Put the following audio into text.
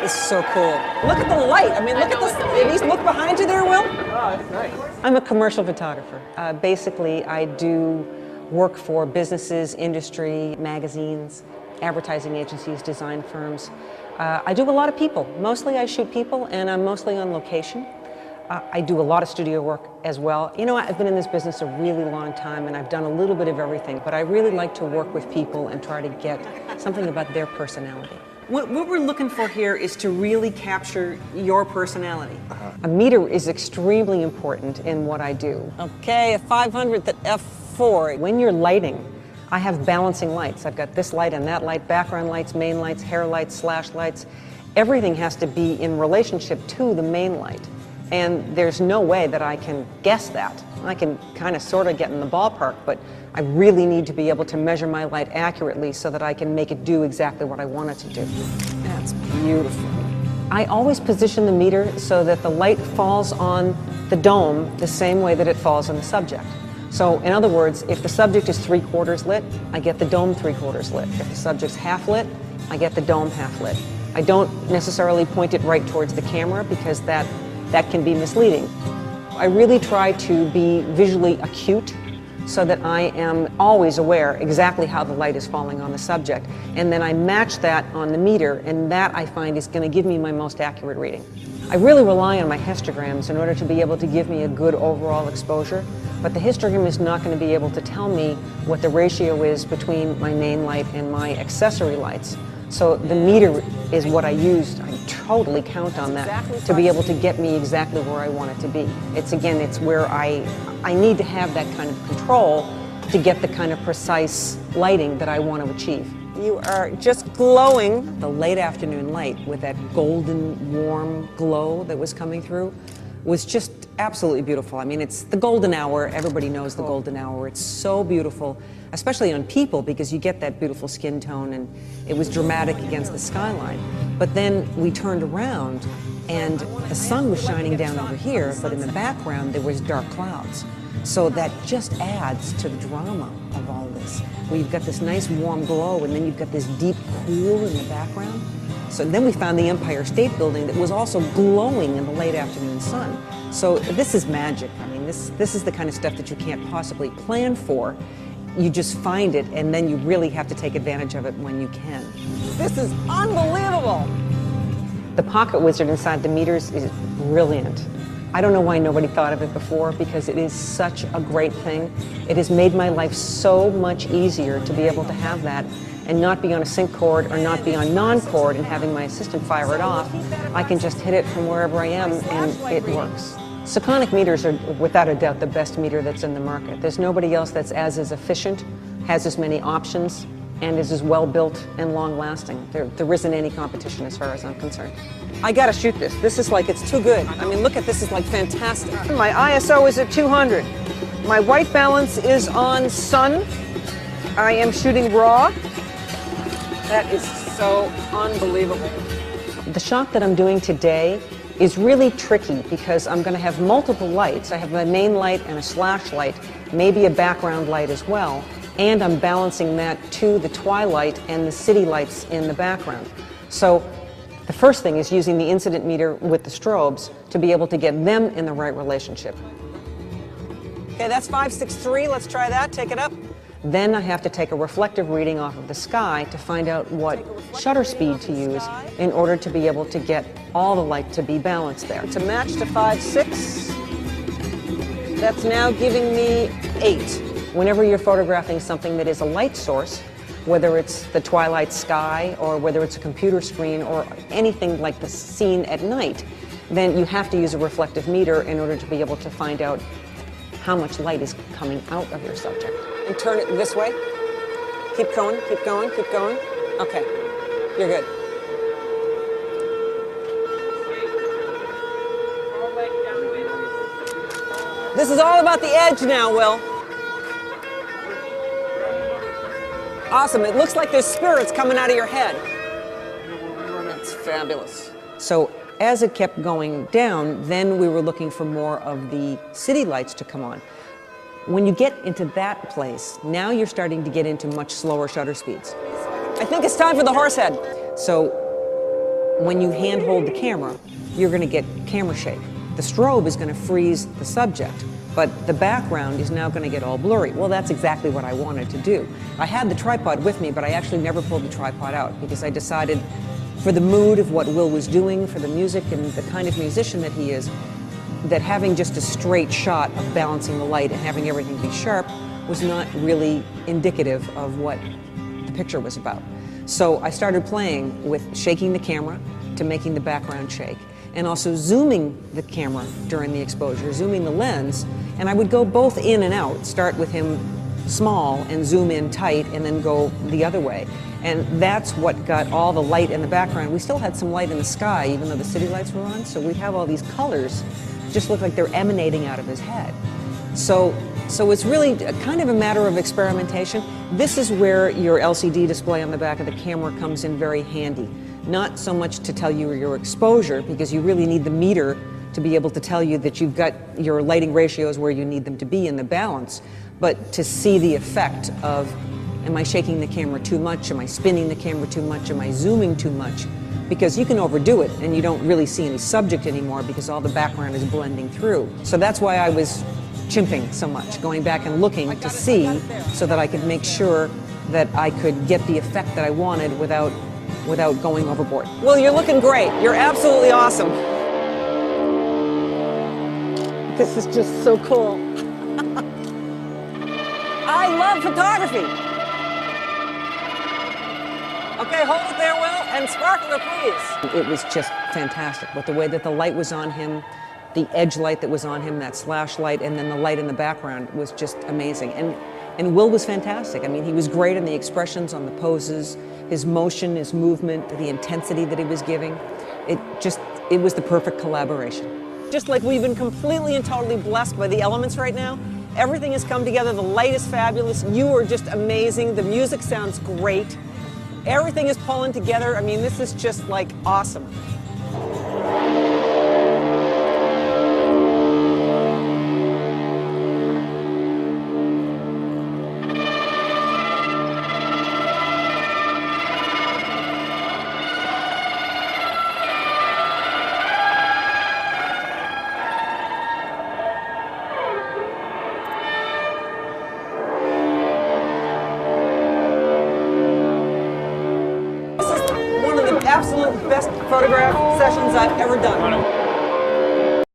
That is so cool. Look at the light. I mean, look at this. At least look behind you there, Will. Oh, that's nice. I'm a commercial photographer. Basically, I do work for businesses, industry, magazines, advertising agencies, design firms. I do a lot of people. Mostly I shoot people, and I'm mostly on location. I do a lot of studio work as well. You know, I've been in this business a really long time, and I've done a little bit of everything, but I really like to work with people and try to get something about their personality. What we're looking for here is to really capture your personality. A meter is extremely important in what I do. Okay, a 500th at f4. When you're lighting, I have balancing lights. I've got this light and that light, background lights, main lights, hair lights, slash lights. Everything has to be in relationship to the main light. And there's no way that I can guess that. I can kind of sort of get in the ballpark, but I really need to be able to measure my light accurately so that I can make it do exactly what I want it to do. That's beautiful. I always position the meter so that the light falls on the dome the same way that it falls on the subject. So in other words, if the subject is 3/4 lit, I get the dome 3/4 lit. If the subject's half lit, I get the dome half lit. I don't necessarily point it right towards the camera because that can be misleading. I really try to be visually acute so that I am always aware exactly how the light is falling on the subject. And then I match that on the meter, and that I find is going to give me my most accurate reading. I really rely on my histograms in order to be able to give me a good overall exposure, but the histogram is not going to be able to tell me what the ratio is between my main light and my accessory lights. So the meter is what I use. I totally count on that to be able to get me exactly where I want it to be. It's where I need to have that kind of control to get the kind of precise lighting that I want to achieve. You are just glowing. The late afternoon light with that golden, warm glow that was coming through was just absolutely beautiful. I mean, it's the golden hour. Everybody knows the golden hour. It's so beautiful, especially on people, because you get that beautiful skin tone, and it was dramatic against the skyline. But then we turned around, and the sun was shining down over here, but in the background there was dark clouds. So that just adds to the drama of all this. Where you've got this nice warm glow, and then you've got this deep cool in the background. So then we found the Empire State Building that was also glowing in the late afternoon sun. So this is magic. I mean, this is the kind of stuff that you can't possibly plan for. You just find it, and then you really have to take advantage of it when you can. This is unbelievable! The pocket wizard inside the meters is brilliant. I don't know why nobody thought of it before, because it is such a great thing. It has made my life so much easier to be able to have that and not be on a sync cord or not be on non-cord and having my assistant fire it off. I can just hit it from wherever I am, and it works. Sekonic meters are without a doubt the best meter that's in the market. There's nobody else that's as efficient, has as many options, and is as well built and long lasting. There isn't any competition as far as I'm concerned. I gotta shoot this. This is like, it's too good. I mean, look at this, is like fantastic. My ISO is at 200. My white balance is on sun. I am shooting raw. That is so unbelievable. The shot that I'm doing today is really tricky because I'm going to have multiple lights. I have a main light and a slash light, maybe a background light as well, and I'm balancing that to the twilight and the city lights in the background. So the first thing is using the incident meter with the strobes to be able to get them in the right relationship. Okay, that's 563. Let's try that. Take it up. Then I have to take a reflective reading off of the sky to find out what shutter speed to use in order to be able to get all the light to be balanced there. To match to 5.6, that's now giving me 8. Whenever you're photographing something that is a light source, whether it's the twilight sky or whether it's a computer screen or anything like the scene at night, then you have to use a reflective meter in order to be able to find out how much light is coming out of your subject. And turn it this way. Keep going, keep going, keep going. Okay, you're good. This is all about the edge now, Will. Awesome, it looks like there's spirits coming out of your head. That's fabulous. So as it kept going down, then we were looking for more of the city lights to come on. When you get into that place, now you're starting to get into much slower shutter speeds. I think it's time for the horse head. So When you handhold the camera, you're going to get camera shake. The strobe is going to freeze the subject, but the background is now going to get all blurry. Well, that's exactly what I wanted to do. I had the tripod with me, but I actually never pulled the tripod out because I decided, for the mood of what Will was doing, for the music and the kind of musician that he is, that having just a straight shot of balancing the light and having everything be sharp was not really indicative of what the picture was about. So I started playing with shaking the camera to making the background shake, and also zooming the camera during the exposure, zooming the lens, and I would go both in and out, start with him small and zoom in tight and then go the other way. And that's what got all the light in the background. We still had some light in the sky even though the city lights were on, so we'd have all these colors just look like they're emanating out of his head. So it's really kind of a matter of experimentation. This is where your LCD display on the back of the camera comes in very handy. Not so much to tell you your exposure, because you really need the meter to be able to tell you that you've got your lighting ratios where you need them to be in the balance, but to see the effect of, am I shaking the camera too much? Am I spinning the camera too much? Am I zooming too much? Because you can overdo it and you don't really see any subject anymore because all the background is blending through. So that's why I was chimping so much, going back and looking to see so that I could make sure that I could get the effect that I wanted without going overboard. Well, you're looking great. You're absolutely awesome. This is just so cool. I love photography. Okay, hold it there, Will, and sparkler, please. It was just fantastic with the way that the light was on him, the edge light that was on him, that slash light, and then the light in the background was just amazing. And Will was fantastic. I mean, he was great in the expressions, on the poses, his motion, his movement, the intensity that he was giving. It was the perfect collaboration. Just like we've been completely and totally blessed by the elements right now. Everything has come together. The light is fabulous. You are just amazing. The music sounds great. Everything is pulling together. I mean, this is just like awesome. Absolute best photograph sessions I've ever done.